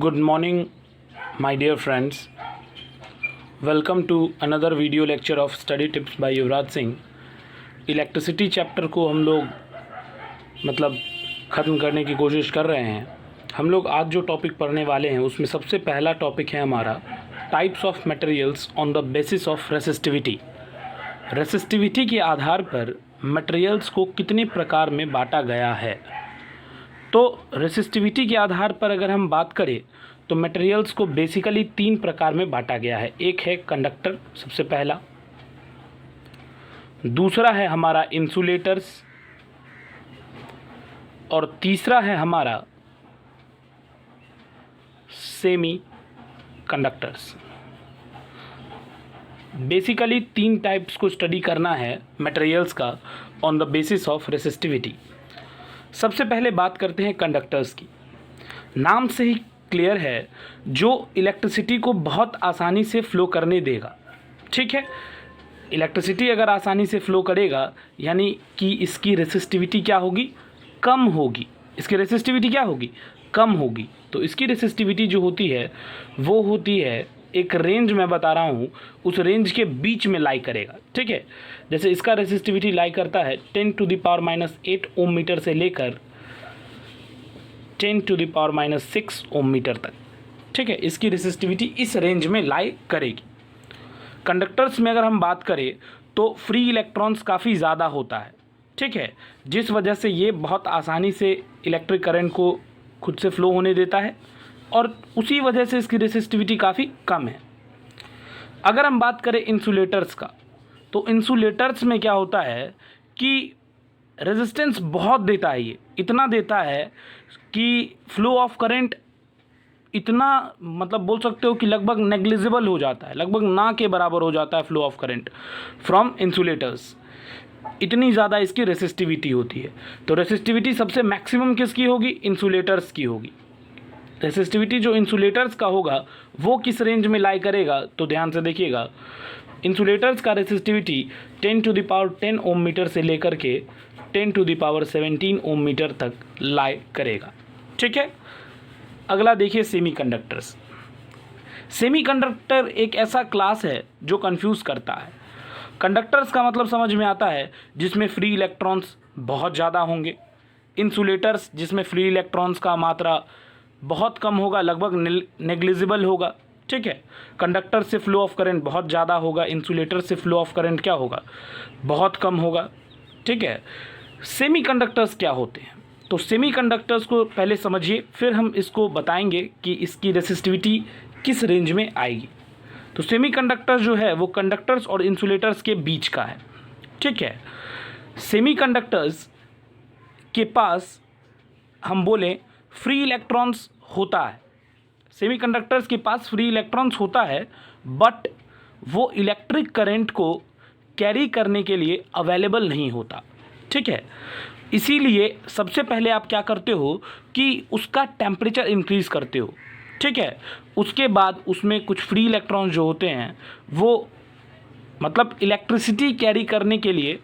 Good morning, my dear friends. Welcome to another video lecture of study tips by Yuvraj Singh. Electricity chapter को हम लोग ख़त्म करने की कोशिश कर रहे हैं. हम लोग आज जो टॉपिक पढ़ने वाले हैं उसमें सबसे पहला टॉपिक है हमारा types of materials on the basis of resistivity. Resistivity के आधार पर मटेरियल्स को कितने प्रकार में बांटा गया है. तो रेसिस्टिविटी के आधार पर अगर हम बात करें तो मटेरियल्स को बेसिकली तीन प्रकार में बांटा गया है. एक है कंडक्टर, सबसे पहला. दूसरा है हमारा इंसुलेटर्स और तीसरा है हमारा सेमी कंडक्टर्स. बेसिकली तीन टाइप्स को स्टडी करना है मटेरियल्स का on the basis of resistivity. सबसे पहले बात करते हैं कंडक्टर्स की. नाम से ही क्लियर है, जो इलेक्ट्रिसिटी को बहुत आसानी से फ़्लो करने देगा. ठीक है, इलेक्ट्रिसिटी अगर आसानी से फ़्लो करेगा यानी कि इसकी रेसिस्टिविटी क्या होगी, कम होगी. इसकी रेसिस्टिविटी क्या होगी, कम होगी. तो इसकी रेसिस्टिविटी जो होती है वो होती है एक रेंज मैं बता रहा हूँ, उस रेंज के बीच में लाई करेगा. ठीक है, जैसे इसका रेसिस्टिविटी लाई करता है 10⁻⁻8 ओम मीटर से लेकर 10⁻⁻6 ओम मीटर तक. ठीक है, इसकी रेसिस्टिविटी इस रेंज में लाई करेगी. कंडक्टर्स में अगर हम बात करें तो फ्री इलेक्ट्रॉन्स काफ़ी ज़्यादा होता है. ठीक है, जिस वजह से ये बहुत आसानी से इलेक्ट्रिक करंट को खुद से फ़्लो होने देता है और उसी वजह से इसकी रेसिस्टिविटी काफ़ी कम है. अगर हम बात करें इंसुलेटर्स का, तो इंसुलेटर्स में क्या होता है कि रेजिस्टेंस बहुत देता है. ये इतना देता है कि फ्लो ऑफ करंट इतना बोल सकते हो कि लगभग नेग्लिजिबल हो जाता है, लगभग ना के बराबर हो जाता है flow of current from insulators. इतनी ज़्यादा इसकी रेसिस्टिविटी होती है. तो रेसिस्टिविटी सबसे मैक्सिमम किसकी होगी, इंसुलेटर्स की होगी. रेसिस्टिविटी जो इंसुलेटर्स का होगा वो किस रेंज में लाई करेगा, तो ध्यान से देखिएगा. इंसुलेटर्स का रेसिस्टिविटी 10⁻10 ओम मीटर से लेकर के 10⁻17 ओम मीटर तक लाई करेगा. ठीक है, अगला देखिए सेमीकंडक्टर्स. सेमीकंडक्टर एक ऐसा क्लास है जो कंफ्यूज करता है. कंडक्टर्स का मतलब समझ में आता है जिसमें फ्री इलेक्ट्रॉन्स बहुत ज़्यादा होंगे. इंसुलेटर्स जिसमें फ्री इलेक्ट्रॉन्स का मात्रा बहुत कम होगा, लगभग नेग्लिजिबल होगा. ठीक है, कंडक्टर से फ्लो ऑफ करंट बहुत ज़्यादा होगा, इंसुलेटर से फ्लो ऑफ करंट क्या होगा, बहुत कम होगा. ठीक है, सेमीकंडक्टर्स क्या होते हैं, तो सेमीकंडक्टर्स को पहले समझिए, फिर हम इसको बताएंगे कि इसकी रेसिस्टिविटी किस रेंज में आएगी. तो सेमीकंडक्टर जो है वो कंडक्टर्स और इंसुलेटर्स के बीच का है. ठीक है, सेमीकंडक्टर्स के पास हम बोलें फ्री इलेक्ट्रॉन्स होता है. सेमीकंडक्टर्स के पास फ्री इलेक्ट्रॉन्स होता है, बट वो इलेक्ट्रिक करंट को कैरी करने के लिए अवेलेबल नहीं होता. ठीक है, इसीलिए सबसे पहले आप क्या करते हो कि उसका टेम्परेचर इंक्रीज़ करते हो. ठीक है, उसके बाद उसमें कुछ फ्री इलेक्ट्रॉन्स जो होते हैं वो इलेक्ट्रिसिटी कैरी करने के लिए,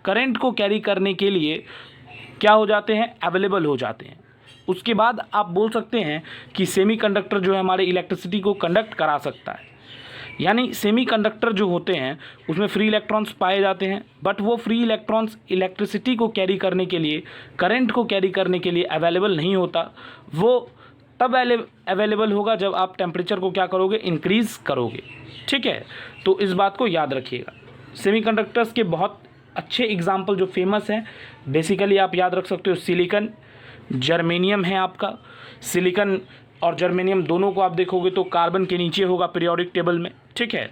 करंट को कैरी करने के लिए क्या हो जाते हैं, अवेलेबल हो जाते हैं. उसके बाद आप बोल सकते हैं कि सेमीकंडक्टर जो है हमारे इलेक्ट्रिसिटी को कंडक्ट करा सकता है. यानी सेमीकंडक्टर जो होते हैं उसमें फ्री इलेक्ट्रॉन्स पाए जाते हैं, बट वो फ्री इलेक्ट्रॉन्स इलेक्ट्रिसिटी को कैरी करने के लिए, करंट को कैरी करने के लिए अवेलेबल नहीं होता. वो तब अवेलेबल होगा जब आप टेम्परेचर को क्या करोगे, इंक्रीज़ करोगे. ठीक है, तो इस बात को याद रखिएगा. सेमीकंडक्टर्स के बहुत अच्छे एग्जाम्पल जो फेमस हैं, बेसिकली आप याद रख सकते हो. सिलिकन, जर्मेनियम है आपका. सिलिकन और जर्मेनियम दोनों को आप देखोगे तो कार्बन के नीचे होगा पीरियोडिक टेबल में. ठीक है,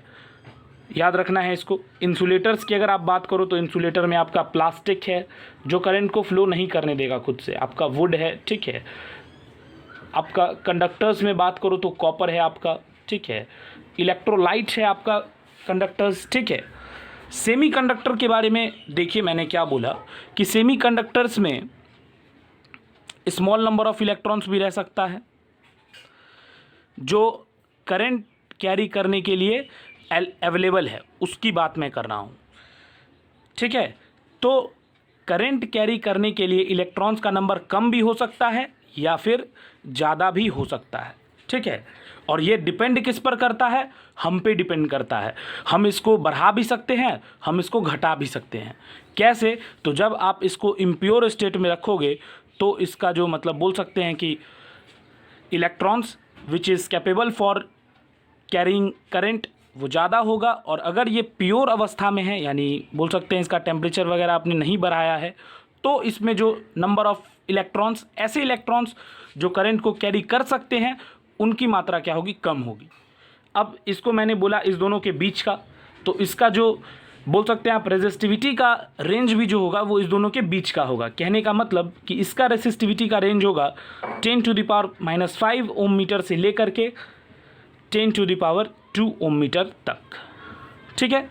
याद रखना है इसको. इंसुलेटर्स की अगर आप बात करो तो इंसुलेटर में आपका प्लास्टिक है जो करंट को फ्लो नहीं करने देगा खुद से. आपका वुड है. ठीक है, आपका कंडक्टर्स में बात करो तो कॉपर है आपका. ठीक है, इलेक्ट्रोलाइट है आपका कंडक्टर्स. ठीक है, सेमीकंडक्टर के बारे में देखिए, मैंने क्या बोला कि सेमीकंडक्टर्स में स्मॉल नंबर ऑफ इलेक्ट्रॉन्स भी रह सकता है जो करंट कैरी करने के लिए अवेलेबल है, उसकी बात मैं कर रहा हूँ. ठीक है, तो करंट कैरी करने के लिए इलेक्ट्रॉन्स का नंबर कम भी हो सकता है या फिर ज़्यादा भी हो सकता है. ठीक है। और ये डिपेंड किस पर करता है, हम पे डिपेंड करता है। हम इसको बढ़ा भी सकते हैं, हम इसको घटा भी सकते हैं। कैसे? तो जब आप इसको इम्प्योर स्टेट में रखोगे तो इसका जो मतलब बोल सकते हैं कि electrons which is capable for carrying current वो ज़्यादा होगा। और अगर ये प्योर अवस्था में है, यानी बोल सकते हैं इसका टेम्परेचर वगैरह आपने नहीं बढ़ाया है, तो इसमें जो नंबर ऑफ़ इलेक्ट्रॉन्स, ऐसे इलेक्ट्रॉन्स जो करंट को कैरी कर सकते हैं, उनकी मात्रा क्या होगी, कम होगी। अब इसको मैंने बोला इस दोनों के बीच का, तो इसका जो बोल सकते हैं आप रेजिस्टिविटी का रेंज भी जो होगा वो इस दोनों के बीच का होगा। कहने का मतलब कि इसका रेजिस्टिविटी का रेंज होगा 10⁻⁻5 ओम मीटर से लेकर के 10⁻² ओम मीटर तक। ठीक है।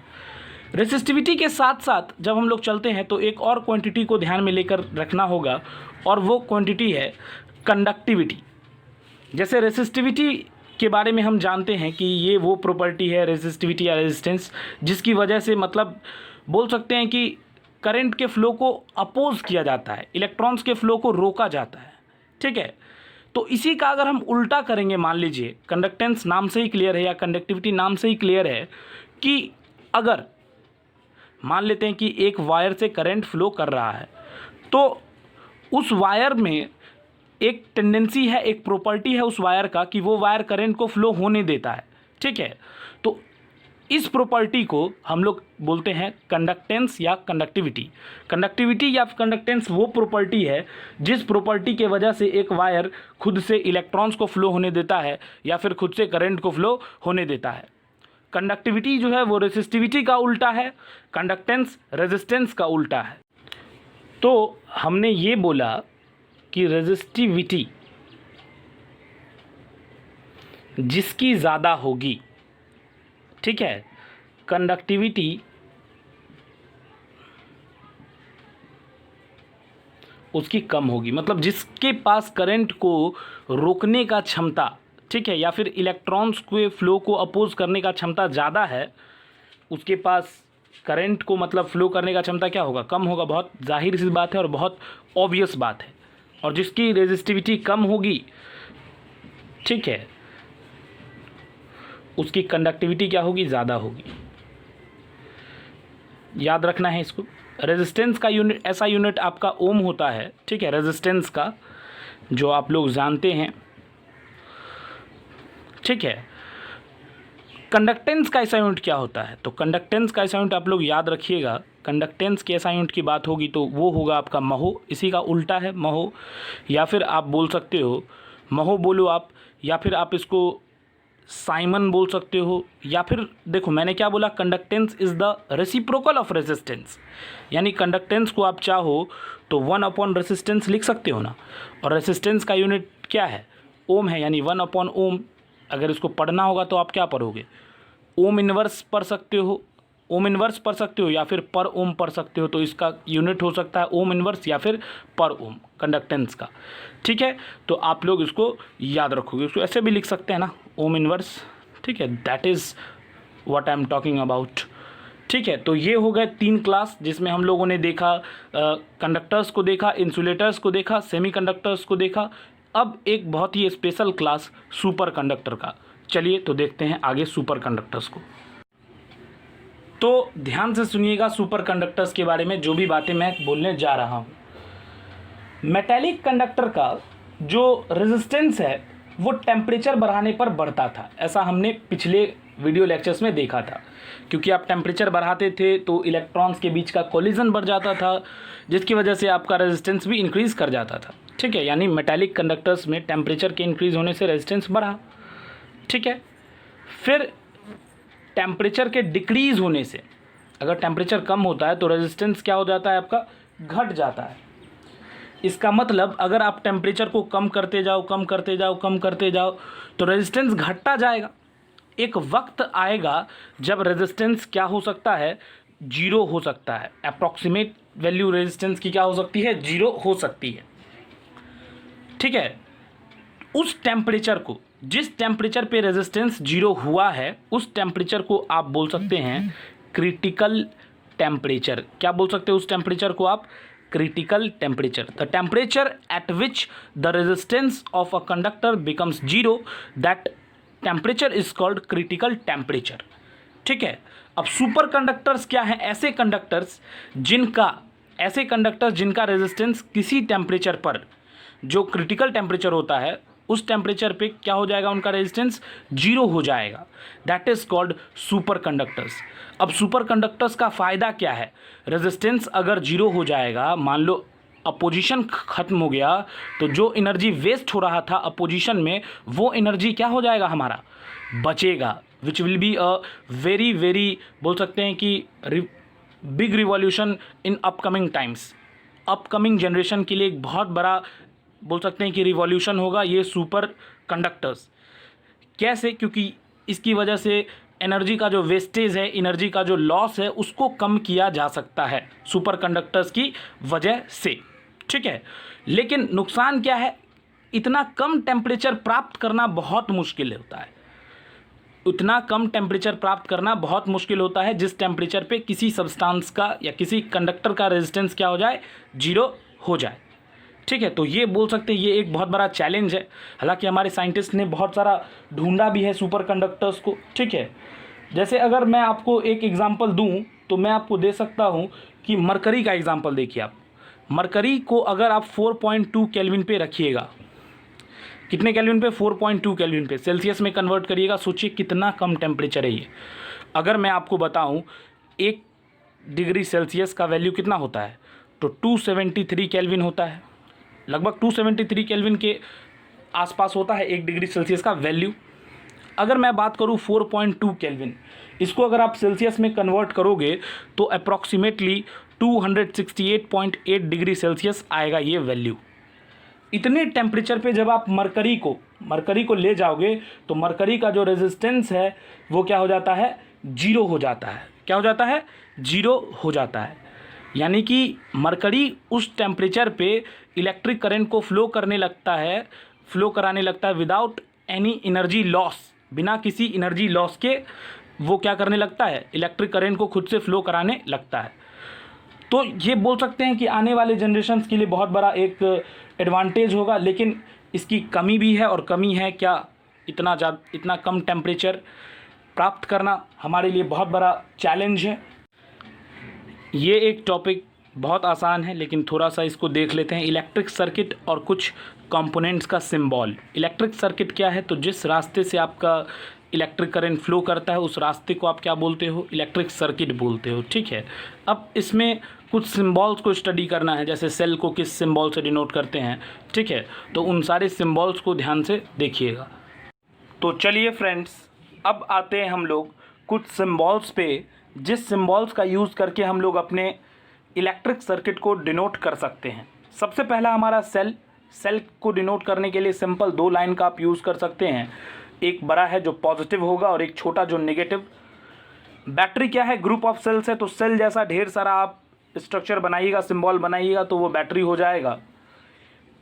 रेसिस्टिविटी के साथ साथ जब हम लोग चलते हैं तो एक और क्वांटिटी को ध्यान में लेकर रखना होगा, और वो क्वांटिटी है कंडक्टिविटी। जैसे रेसिस्टिविटी के बारे में हम जानते हैं कि ये वो प्रॉपर्टी है, रेसिस्टिविटी या रेजिस्टेंस, जिसकी वजह से मतलब बोल सकते हैं कि करंट के फ्लो को अपोज किया जाता है, इलेक्ट्रॉन्स के फ्लो को रोका जाता है। ठीक है। तो इसी का अगर हम उल्टा करेंगे, मान लीजिए कंडक्टेंस नाम से ही क्लियर है या कंडक्टिविटी नाम से ही क्लियर है कि अगर मान लेते हैं कि एक वायर से करंट फ्लो कर रहा है, तो उस वायर में एक टेंडेंसी है, एक प्रॉपर्टी है उस वायर का कि वो वायर करंट को फ्लो होने देता है। ठीक है। तो इस प्रॉपर्टी को हम लोग बोलते हैं कंडक्टेंस या कंडक्टिविटी। कंडक्टिविटी या कंडक्टेंस वो प्रॉपर्टी है जिस प्रॉपर्टी के वजह से एक वायर खुद से इलेक्ट्रॉन्स को फ्लो होने देता है या फिर खुद से करंट को फ्लो होने देता है। कंडक्टिविटी जो है वो रेसिस्टिविटी का उल्टा है, कंडक्टेंस रेजिस्टेंस का उल्टा है। तो हमने ये बोला कि रेजिस्टिविटी जिसकी ज़्यादा होगी, ठीक है, कंडक्टिविटी उसकी कम होगी। मतलब जिसके पास करंट को रोकने का क्षमता, ठीक है, या फिर इलेक्ट्रॉन्स के फ्लो को अपोज करने का क्षमता ज़्यादा है, उसके पास करंट को मतलब फ्लो करने का क्षमता क्या होगा, कम होगा। बहुत जाहिर सी बात है और बहुत ऑब्वियस बात है। और जिसकी रेजिस्टिविटी कम होगी, ठीक है, उसकी कंडक्टिविटी क्या होगी, ज़्यादा होगी। याद रखना है इसको। रेजिस्टेंस का यूनिट, ऐसा यूनिट आपका ओम होता है। ठीक है। रेजिस्टेंस का जो आप लोग जानते हैं। ठीक है। कंडक्टेंस का ऐसा यूनिट क्या होता है, तो कंडक्टेंस का ऐसा यूनिट आप लोग याद रखिएगा। कंडक्टेंस के ऐसा यूनिट की बात होगी तो वो होगा आपका महो। इसी का उल्टा है महो, या फिर आप बोल सकते हो महो बोलो आप, या फिर आप इसको साइमन बोल सकते हो, या फिर देखो मैंने क्या बोला, conductance is the reciprocal of resistance. यानी कंडक्टेंस को आप चाहो तो 1 रेसिस्टेंस लिख सकते हो ना। और रेसिस्टेंस का यूनिट क्या है, ओम है, यानी 1 ओम। अगर इसको पढ़ना होगा तो आप क्या पढ़ोगे, ओम इन्वर्स पढ़ सकते हो, ओम इन्वर्स पढ़ सकते हो या फिर पर ओम पढ़ सकते हो। तो इसका यूनिट हो सकता है ओम इन्वर्स या फिर पर ओम कंडक्टेंस का। ठीक है। तो आप लोग इसको याद रखोगे, इसको ऐसे भी लिख सकते हैं ना, ओम इन्वर्स। ठीक है। That is what I am talking about. ठीक है। तो ये हो गए 3 क्लास जिसमें हम लोगों ने देखा, कंडक्टर्स को देखा, इंसुलेटर्स को देखा, सेमीकंडक्टर्स को देखा। अब एक बहुत ही स्पेशल क्लास सुपर कंडक्टर का। चलिए तो देखते हैं आगे सुपर कंडक्टर्स को। तो ध्यान से सुनिएगा सुपर कंडक्टर्स के बारे में जो भी बातें मैं बोलने जा रहा हूँ। मेटेलिक कंडक्टर का जो रेजिस्टेंस है वो टेम्परेचर बढ़ाने पर बढ़ता था, ऐसा हमने पिछले वीडियो लेक्चर्स में देखा था। क्योंकि आप टेम्परेचर बढ़ाते थे तो इलेक्ट्रॉन्स के बीच का कोलिजन बढ़ जाता था, जिसकी वजह से आपका रेजिस्टेंस भी इंक्रीज़ कर जाता था। ठीक है। यानी मेटेलिक कंडक्टर्स में टेम्परेचर के इंक्रीज़ होने से रेजिस्टेंस बढ़ा। ठीक है। फिर टेम्परेचर के डिक्रीज़ होने से, अगर टेम्परेचर कम होता है तो रेजिस्टेंस क्या हो जाता है, आपका घट जाता है। इसका मतलब अगर आप टेम्परेचर को कम करते जाओ, कम करते जाओ, कम करते जाओ, तो रेजिस्टेंस घटता जाएगा। एक वक्त आएगा जब रेजिस्टेंस क्या हो सकता है, 0 हो सकता है। अप्रॉक्सीमेट वैल्यू रेजिस्टेंस की क्या हो सकती है, 0 हो सकती है। ठीक है। उस टेम्परेचर को, जिस टेम्परेचर पे रेजिस्टेंस 0 हुआ है, उस टेम्परेचर को आप बोल सकते हैं क्रिटिकल टेम्परेचर। क्या बोल सकते हो उस टेम्परेचर को आप, critical temperature. The temperature at which the resistance of a conductor becomes zero, that temperature is called critical temperature. ठीक है, अब सुपर कंडक्टर्स क्या है? ऐसे कंडक्टर्स जिनका रेजिस्टेंस किसी टेम्परेचर पर, जो क्रिटिकल टेम्परेचर होता है उस टेम्परेचर पे क्या हो जाएगा, उनका रेजिस्टेंस जीरो हो जाएगा. That is called super conductors. अब सुपर कंडक्टर्स का फ़ायदा क्या है? रेजिस्टेंस अगर जीरो हो जाएगा, मान लो अपोजिशन ख़त्म हो गया, तो जो एनर्जी वेस्ट हो रहा था अपोजिशन में, वो एनर्जी क्या हो जाएगा, हमारा बचेगा. Which will be a very very, बोल सकते हैं कि big revolution in upcoming times. Upcoming generation के लिए एक बहुत बड़ा, बोल सकते हैं कि रिवॉल्यूशन होगा ये सुपर कंडक्टर्स. कैसे? क्योंकि इसकी वजह से एनर्जी का जो वेस्टेज है, एनर्जी का जो लॉस है, उसको कम किया जा सकता है सुपर कंडक्टर्स की वजह से. ठीक है, लेकिन नुकसान क्या है? इतना कम टेम्परेचर प्राप्त करना बहुत मुश्किल होता है. उतना कम टेम्परेचर प्राप्त करना बहुत मुश्किल होता है जिस टेम्परेचर पे किसी सब्सटेंस का या किसी कंडक्टर का रेजिस्टेंस क्या हो जाए, जीरो हो जाए. ठीक है, तो ये बोल सकते हैं ये एक बहुत बड़ा चैलेंज है. हालांकि हमारे साइंटिस्ट ने बहुत सारा ढूंढा भी है सुपर कंडक्टर्स को. ठीक है, जैसे अगर मैं आपको एक एग्जांपल दूं तो मैं आपको दे सकता हूं कि मरकरी का एग्जांपल देखिए. आप मरकरी को अगर आप 4.2 केल्विन पे रखिएगा, कितने केल्विन पे? 4.2 केल्विन पे. सेल्सियस में कन्वर्ट करिएगा, सोचिए कितना कम टेम्परेचर है ये. अगर मैं आपको बताऊं 1 डिग्री सेल्सियस का वैल्यू कितना होता है, तो 273 केल्विन होता है. लगभग 273 केल्विन के आसपास होता है 1 डिग्री सेल्सियस का वैल्यू. अगर मैं बात करूं 4.2 केल्विन, इसको अगर आप सेल्सियस में कन्वर्ट करोगे तो अप्रॉक्सीमेटली 268.8 डिग्री सेल्सियस आएगा ये वैल्यू. इतने टेम्परेचर पे जब आप मरकरी को ले जाओगे तो मरकरी का जो रेजिस्टेंस है वो क्या हो जाता है, जीरो हो जाता है. क्या हो जाता है? जीरो हो जाता है. यानी कि मरकरी उस टेम्परेचर पे इलेक्ट्रिक करंट को फ्लो कराने लगता है विदाउट एनी एनर्जी लॉस. बिना किसी एनर्जी लॉस के वो क्या करने लगता है, इलेक्ट्रिक करंट को खुद से फ्लो कराने लगता है. तो ये बोल सकते हैं कि आने वाले जनरेशन्स के लिए बहुत बड़ा एक एडवांटेज होगा. लेकिन इसकी कमी भी है, और कमी है क्या, इतना कम टेम्परेचर प्राप्त करना हमारे लिए बहुत बड़ा चैलेंज है. ये एक टॉपिक बहुत आसान है, लेकिन थोड़ा सा इसको देख लेते हैं. इलेक्ट्रिक सर्किट और कुछ कंपोनेंट्स का सिंबल. इलेक्ट्रिक सर्किट क्या है? तो जिस रास्ते से आपका इलेक्ट्रिक करंट फ्लो करता है उस रास्ते को आप क्या बोलते हो, इलेक्ट्रिक सर्किट बोलते हो. ठीक है, अब इसमें कुछ सिंबल्स को स्टडी करना है. जैसे सेल को किस सिंबल से डिनोट करते हैं, ठीक है, तो उन सारे सिंबल्स को ध्यान से देखिएगा. तो चलिए फ्रेंड्स, अब आते हैं हम लोग कुछ सिंबल्स पे, जिस सिंबल्स का यूज़ करके हम लोग अपने इलेक्ट्रिक सर्किट को डिनोट कर सकते हैं. सबसे पहला हमारा सेल को डिनोट करने के लिए सिंपल 2 लाइन का आप यूज़ कर सकते हैं. एक बड़ा है जो पॉजिटिव होगा और एक छोटा जो नेगेटिव. बैटरी क्या है? ग्रुप ऑफ सेल्स है, तो सेल जैसा ढेर सारा आप स्ट्रक्चर बनाइएगा, सिंबल बनाइएगा तो वो बैटरी हो जाएगा.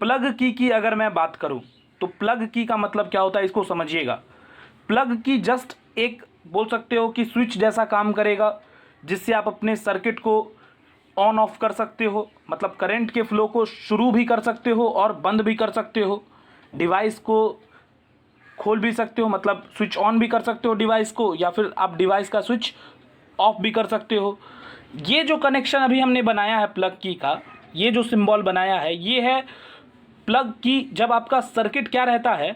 प्लग की अगर मैं बात करूं तो प्लग की का मतलब क्या होता है, इसको समझिएगा. प्लग की जस्ट एक, बोल सकते हो कि स्विच जैसा काम करेगा, जिससे आप अपने सर्किट को ऑन ऑफ कर सकते हो. मतलब करंट के फ्लो को शुरू भी कर सकते हो और बंद भी कर सकते हो. डिवाइस को खोल भी सकते हो, मतलब स्विच ऑन भी कर सकते हो डिवाइस को, या फिर आप डिवाइस का स्विच ऑफ भी कर सकते हो. ये जो कनेक्शन अभी हमने बनाया है प्लग की का, ये जो सिंबल बनाया है, ये है प्लग की. जब आपका सर्किट क्या रहता है,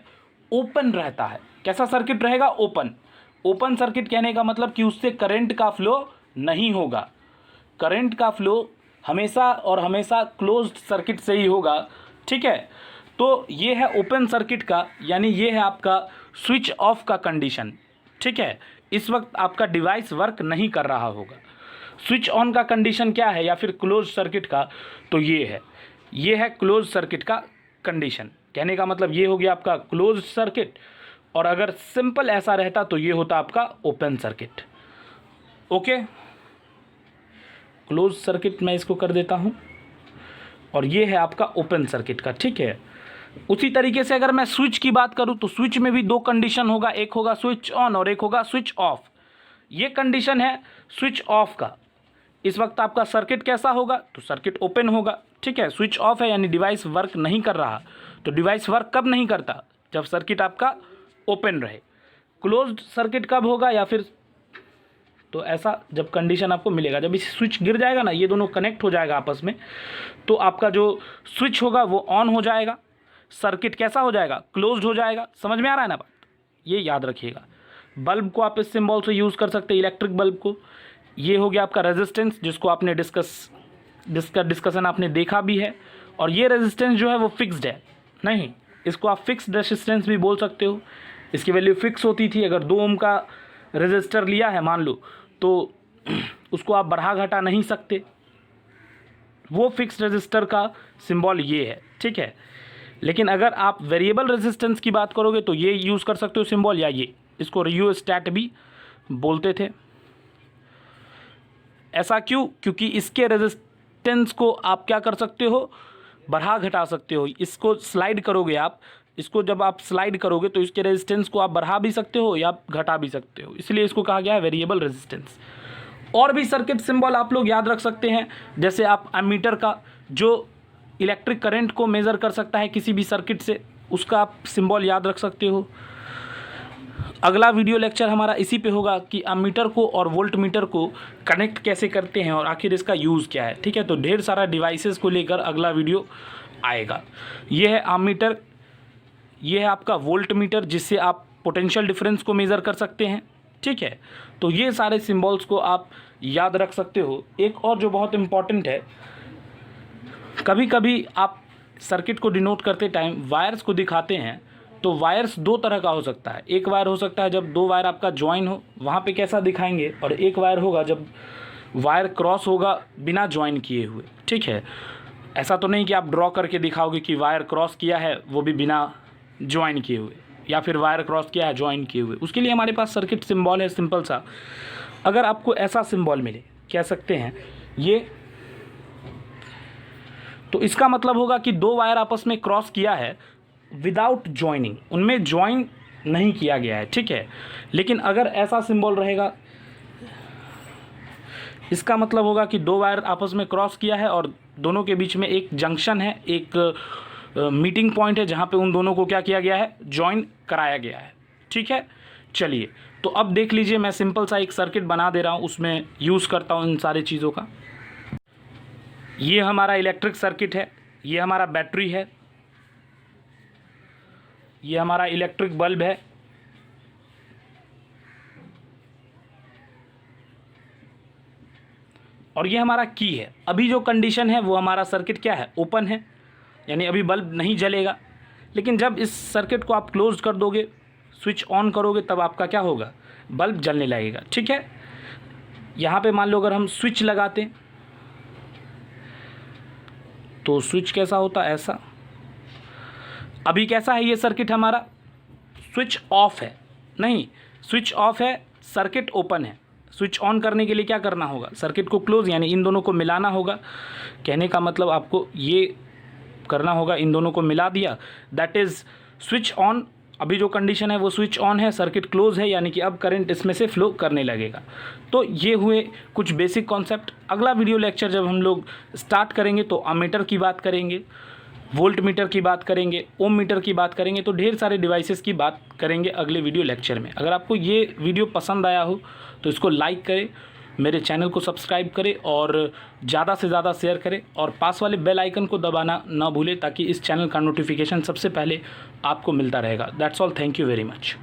ओपन रहता है. कैसा सर्किट रहेगा? ओपन सर्किट कहने का मतलब कि उससे करंट का फ्लो नहीं होगा. करंट का फ्लो हमेशा और हमेशा क्लोज्ड सर्किट से ही होगा. ठीक है, तो ये है ओपन सर्किट का, यानी ये है आपका स्विच ऑफ का कंडीशन. ठीक है, इस वक्त आपका डिवाइस वर्क नहीं कर रहा होगा. स्विच ऑन का कंडीशन क्या है, या फिर क्लोज सर्किट का, तो ये है क्लोज सर्किट का कंडीशन. कहने का मतलब ये हो गया आपका क्लोज सर्किट, और अगर सिंपल ऐसा रहता तो ये होता आपका open circuit. Okay, close circuit मैं इसको कर देता हूँ, और ये है आपका ओपन सर्किट का. ठीक है, उसी तरीके से अगर मैं स्विच की बात करूँ तो स्विच में भी 2 कंडीशन होगा, एक होगा स्विच ऑन और एक होगा स्विच ऑफ. ये कंडीशन है स्विच ऑफ का. इस वक्त आपका सर्किट कैसा होगा, तो सर्किट ओपन होगा, ठीक है। स्विच ऑफ है यानी डिवाइस वर्क नहीं कर रहा, तो डिवाइस वर्क कब नहीं करता, जब सर्किट आपका ओपन रहे। क्लोज्ड सर्किट कब होगा, या फिर तो ऐसा जब कंडीशन आपको मिलेगा, जब इस स्विच गिर जाएगा ना, ये दोनों कनेक्ट हो जाएगा आपस में, तो आपका जो स्विच होगा वो ऑन हो जाएगा, सर्किट कैसा हो जाएगा, क्लोज्ड हो जाएगा। समझ में आ रहा है ना बात, ये याद रखिएगा। बल्ब को आप इस सिंबल से यूज़ कर सकते हैं, इलेक्ट्रिक बल्ब को। ये हो गया आपका रेजिस्टेंस, जिसको आपने डिस्कशन आपने देखा भी है। और ये रेजिस्टेंस जो है वो फिक्स्ड है, नहीं, इसको आप फिक्स्ड रेजिस्टेंस भी बोल सकते हो। इसकी वैल्यू फिक्स होती थी। अगर 2 ओम का रेजिस्टर लिया है मान लो, तो उसको आप बढ़ा घटा नहीं सकते, वो फिक्स्ड रेजिस्टर का सिंबल ये है, ठीक है। लेकिन अगर आप वेरिएबल रेजिस्टेंस की बात करोगे तो ये यूज़ कर सकते हो सिंबल, या ये, इसको रियोस्टैट भी बोलते थे। ऐसा क्यों, क्योंकि इसके रेजिस्टेंस को आप क्या कर सकते हो, बढ़ा घटा सकते हो। इसको स्लाइड करोगे आप, इसको जब आप स्लाइड करोगे तो इसके रेजिस्टेंस को आप बढ़ा भी सकते हो या घटा भी सकते हो, इसलिए इसको कहा गया है वेरिएबल रेजिस्टेंस। और भी सर्किट सिंबल आप लोग याद रख सकते हैं, जैसे आप एमीटर का, जो इलेक्ट्रिक करंट को मेज़र कर सकता है किसी भी सर्किट से, उसका आप सिंबल याद रख सकते हो। अगला वीडियो लेक्चर हमारा इसी पे होगा कि एमीटर को और वोल्ट मीटर को कनेक्ट कैसे करते हैं और आखिर इसका यूज़ क्या है, ठीक है। तो ढेर सारा डिवाइसेस को लेकर अगला वीडियो आएगा। ये है एमीटर, ये है आपका वोल्ट मीटर, जिससे आप पोटेंशियल डिफरेंस को मेज़र कर सकते हैं, ठीक है। तो ये सारे सिंबल्स को आप याद रख सकते हो। एक और जो बहुत इम्पॉर्टेंट है, कभी कभी आप सर्किट को डिनोट करते टाइम वायर्स को दिखाते हैं, तो वायर्स 2 तरह का हो सकता है। एक वायर हो सकता है जब 2 वायर आपका ज्वाइन हो, वहाँ पे कैसा दिखाएंगे, और एक वायर होगा जब वायर क्रॉस होगा बिना ज्वाइन किए हुए, ठीक है। ऐसा तो नहीं कि आप ड्रॉ करके दिखाओगे कि वायर क्रॉस किया है वो भी बिना ज्वाइन किए हुए, या फिर वायर क्रॉस किया है ज्वाइन किए हुए। उसके लिए हमारे पास सर्किट सिंबल है सिंपल सा। अगर आपको ऐसा सिंबल मिले, कह सकते हैं ये, तो इसका मतलब होगा कि 2 वायर आपस में क्रॉस किया है विदाउट ज्वाइनिंग, उनमें ज्वाइन नहीं किया गया है, ठीक है। लेकिन अगर ऐसा सिंबल रहेगा, इसका मतलब होगा कि 2 वायर आपस में क्रॉस किया है और दोनों के बीच में एक जंक्शन है, एक मीटिंग पॉइंट है, जहाँ पे उन दोनों को क्या किया गया है, ज्वाइन कराया गया है, ठीक है। चलिए, तो अब देख लीजिए, मैं सिंपल सा एक सर्किट बना दे रहा हूँ, उसमें यूज़ करता हूँ इन सारी चीज़ों का। ये हमारा इलेक्ट्रिक सर्किट है, ये हमारा बैटरी है, ये हमारा इलेक्ट्रिक बल्ब है, और ये हमारा की है। अभी जो कंडीशन है वो हमारा सर्किट क्या है, ओपन है, यानी अभी बल्ब नहीं जलेगा। लेकिन जब इस सर्किट को आप क्लोज कर दोगे, स्विच ऑन करोगे, तब आपका क्या होगा, बल्ब जलने लगेगा, ठीक है। यहाँ पे मान लो अगर हम स्विच लगाते हैं तो स्विच कैसा होता है, ऐसा। अभी कैसा है ये सर्किट हमारा, स्विच ऑफ है, नहीं, स्विच ऑफ है, सर्किट ओपन है। स्विच ऑन करने के लिए क्या करना होगा, सर्किट को क्लोज, यानी इन दोनों को मिलाना होगा। कहने का मतलब आपको ये करना होगा, इन दोनों को मिला दिया, दैट इज़ स्विच ऑन। अभी जो कंडीशन है वो स्विच ऑन है, सर्किट क्लोज है, यानी कि अब करंट इसमें से फ्लो करने लगेगा। तो ये हुए कुछ बेसिक कॉन्सेप्ट। अगला वीडियो लेक्चर जब हम लोग स्टार्ट करेंगे तो अमीटर की बात करेंगे, वोल्ट मीटर की बात करेंगे, ओम मीटर की बात करेंगे, तो ढेर सारे डिवाइसेस की बात करेंगे अगले वीडियो लेक्चर में। अगर आपको ये वीडियो पसंद आया हो तो इसको लाइक करें, मेरे चैनल को सब्सक्राइब करें और ज़्यादा से ज़्यादा शेयर करें, और पास वाले बेल आइकन को दबाना ना भूलें, ताकि इस चैनल का नोटिफिकेशन सबसे पहले आपको मिलता रहेगा। That's all, thank you very much.